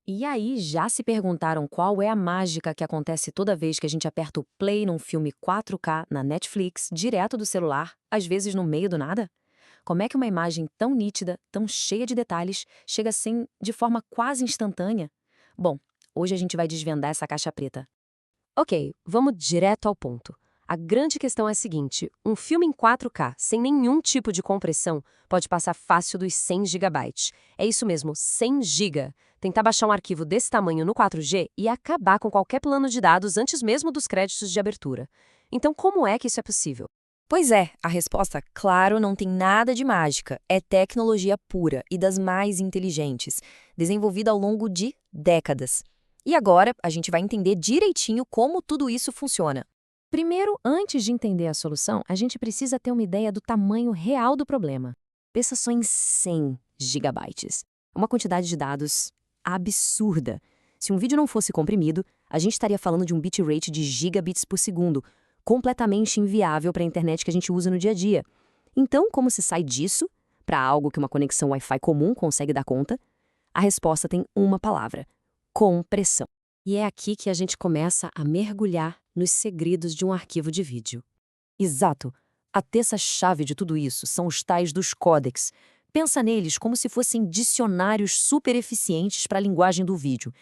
E aí, já se perguntaram qual é a mágica que acontece toda vez que a gente aperta o play num filme 4K na Netflix, direto do celular, às vezes no meio do nada? Como é que uma imagem tão nítida, tão cheia de detalhes, chega assim de forma quase instantânea? Bom, hoje a gente vai desvendar essa caixa preta. Ok, vamos direto ao ponto. A grande questão é a seguinte: um filme em 4K, sem nenhum tipo de compressão, pode passar fácil dos 100 GB. É isso mesmo, 100 GB. Tentar baixar um arquivo desse tamanho no 4G e acabar com qualquer plano de dados antes mesmo dos créditos de abertura. Então, como é que isso é possível? Pois é, a resposta, claro, não tem nada de mágica. É tecnologia pura e das mais inteligentes, desenvolvida ao longo de décadas. E agora a gente vai entender direitinho como tudo isso funciona. Primeiro, antes de entender a solução, a gente precisa ter uma ideia do tamanho real do problema. Pensa só em 100 gigabytes. Uma quantidade de dados absurda. Se um vídeo não fosse comprimido, a gente estaria falando de um bitrate de gigabits por segundo, completamente inviável para a internet que a gente usa no dia a dia. Então, como se sai disso para algo que uma conexão Wi-Fi comum consegue dar conta? A resposta tem uma palavra: compressão. E é aqui que a gente começa a mergulhar nos segredos de um arquivo de vídeo. Exato. A terça-chave de tudo isso são os tais dos códecs. Pensa neles como se fossem dicionários super eficientes para a linguagem do vídeo.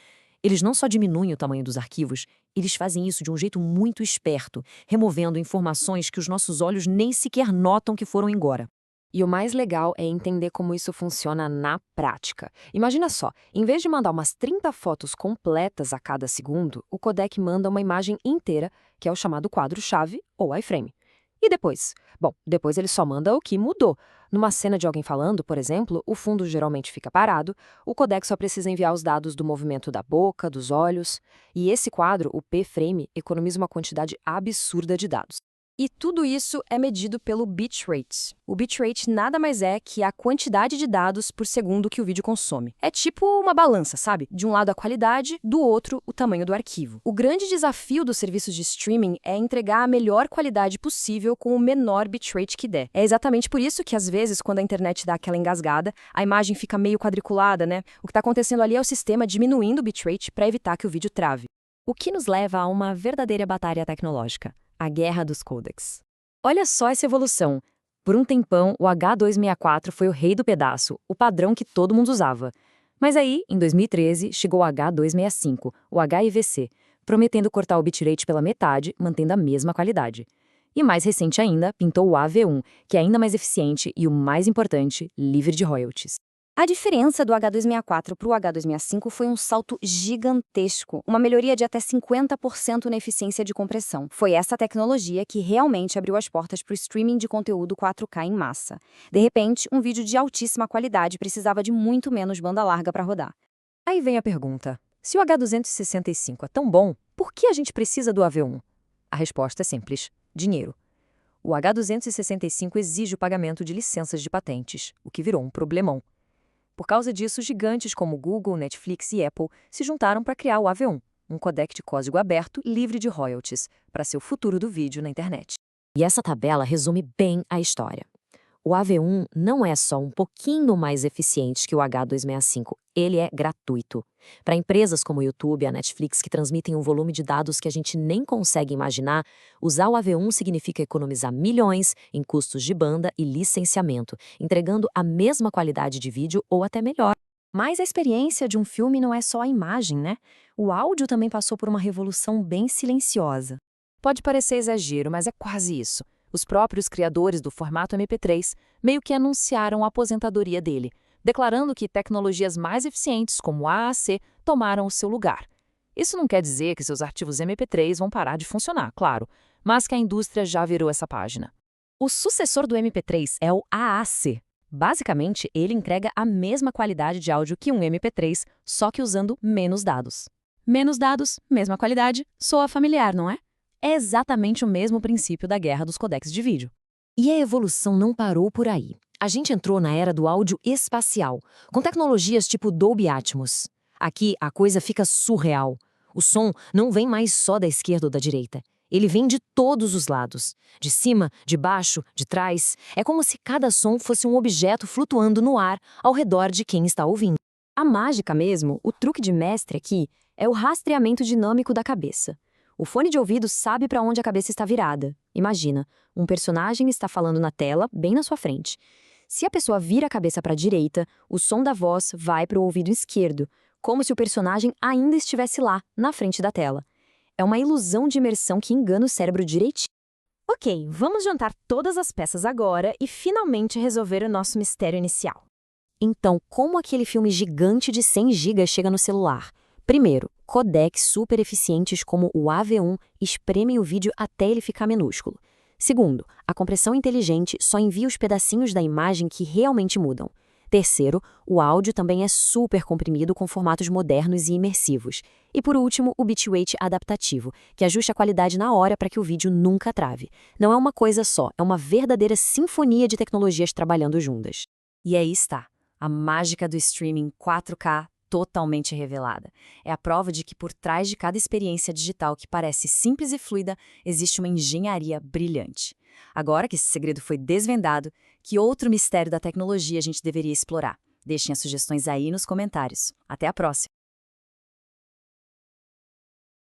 Eles não só diminuem o tamanho dos arquivos, eles fazem isso de um jeito muito esperto, removendo informações que os nossos olhos nem sequer notam que foram embora. E o mais legal é entender como isso funciona na prática. Imagina só, em vez de mandar umas 30 fotos completas a cada segundo, o codec manda uma imagem inteira, que é o chamado quadro-chave ou iframe. E depois? Bom, depois ele só manda o que mudou. Numa cena de alguém falando, por exemplo, o fundo geralmente fica parado, o codec só precisa enviar os dados do movimento da boca, dos olhos, e esse quadro, o p-frame, economiza uma quantidade absurda de dados. E tudo isso é medido pelo bitrate. O bitrate nada mais é que a quantidade de dados por segundo que o vídeo consome. É tipo uma balança, sabe? De um lado a qualidade, do outro o tamanho do arquivo. O grande desafio dos serviços de streaming é entregar a melhor qualidade possível com o menor bitrate que der. É exatamente por isso que às vezes, quando a internet dá aquela engasgada, a imagem fica meio quadriculada, né? O que está acontecendo ali é o sistema diminuindo o bitrate para evitar que o vídeo trave. O que nos leva a uma verdadeira batalha tecnológica: a guerra dos codecs. Olha só essa evolução. Por um tempão, o H264 foi o rei do pedaço, o padrão que todo mundo usava. Mas aí, em 2013, chegou o H265, o HEVC, prometendo cortar o bitrate pela metade, mantendo a mesma qualidade. E mais recente ainda, pintou o AV1, que é ainda mais eficiente e, o mais importante, livre de royalties. A diferença do H264 para o H265 foi um salto gigantesco, uma melhoria de até 50% na eficiência de compressão. Foi essa tecnologia que realmente abriu as portas para o streaming de conteúdo 4K em massa. De repente, um vídeo de altíssima qualidade precisava de muito menos banda larga para rodar. Aí vem a pergunta: se o H265 é tão bom, por que a gente precisa do AV1? A resposta é simples: dinheiro. O H265 exige o pagamento de licenças de patentes, o que virou um problemão. Por causa disso, gigantes como Google, Netflix e Apple se juntaram para criar o AV1, um codec de código aberto livre de royalties, para ser o futuro do vídeo na internet. E essa tabela resume bem a história. O AV1 não é só um pouquinho mais eficiente que o H265, ele é gratuito. Para empresas como o YouTube e a Netflix que transmitem um volume de dados que a gente nem consegue imaginar, usar o AV1 significa economizar milhões em custos de banda e licenciamento, entregando a mesma qualidade de vídeo ou até melhor. Mas a experiência de um filme não é só a imagem, né? O áudio também passou por uma revolução bem silenciosa. Pode parecer exagero, mas é quase isso. Os próprios criadores do formato MP3 meio que anunciaram a aposentadoria dele, declarando que tecnologias mais eficientes como o AAC tomaram o seu lugar. Isso não quer dizer que seus arquivos MP3 vão parar de funcionar, claro, mas que a indústria já virou essa página. O sucessor do MP3 é o AAC. Basicamente, ele entrega a mesma qualidade de áudio que um MP3, só que usando menos dados. Menos dados, mesma qualidade, soa familiar, não é? É exatamente o mesmo princípio da guerra dos codecs de vídeo. E a evolução não parou por aí. A gente entrou na era do áudio espacial, com tecnologias tipo Dolby Atmos. Aqui a coisa fica surreal. O som não vem mais só da esquerda ou da direita. Ele vem de todos os lados. De cima, de baixo, de trás. É como se cada som fosse um objeto flutuando no ar ao redor de quem está ouvindo. A mágica mesmo, o truque de mestre aqui, é o rastreamento dinâmico da cabeça. O fone de ouvido sabe para onde a cabeça está virada. Imagina, um personagem está falando na tela, bem na sua frente. Se a pessoa vira a cabeça para a direita, o som da voz vai para o ouvido esquerdo, como se o personagem ainda estivesse lá, na frente da tela. É uma ilusão de imersão que engana o cérebro direitinho. Ok, vamos juntar todas as peças agora e finalmente resolver o nosso mistério inicial. Então, como aquele filme gigante de 100 GB chega no celular? Primeiro, codecs super eficientes como o AV1 espremem o vídeo até ele ficar minúsculo. Segundo, a compressão inteligente só envia os pedacinhos da imagem que realmente mudam. Terceiro, o áudio também é super comprimido com formatos modernos e imersivos. E por último, o bitrate adaptativo, que ajusta a qualidade na hora para que o vídeo nunca trave. Não é uma coisa só, é uma verdadeira sinfonia de tecnologias trabalhando juntas. E aí está, a mágica do streaming 4K totalmente revelada. É a prova de que por trás de cada experiência digital que parece simples e fluida, existe uma engenharia brilhante. Agora que esse segredo foi desvendado, que outro mistério da tecnologia a gente deveria explorar? Deixem as sugestões aí nos comentários. Até a próxima!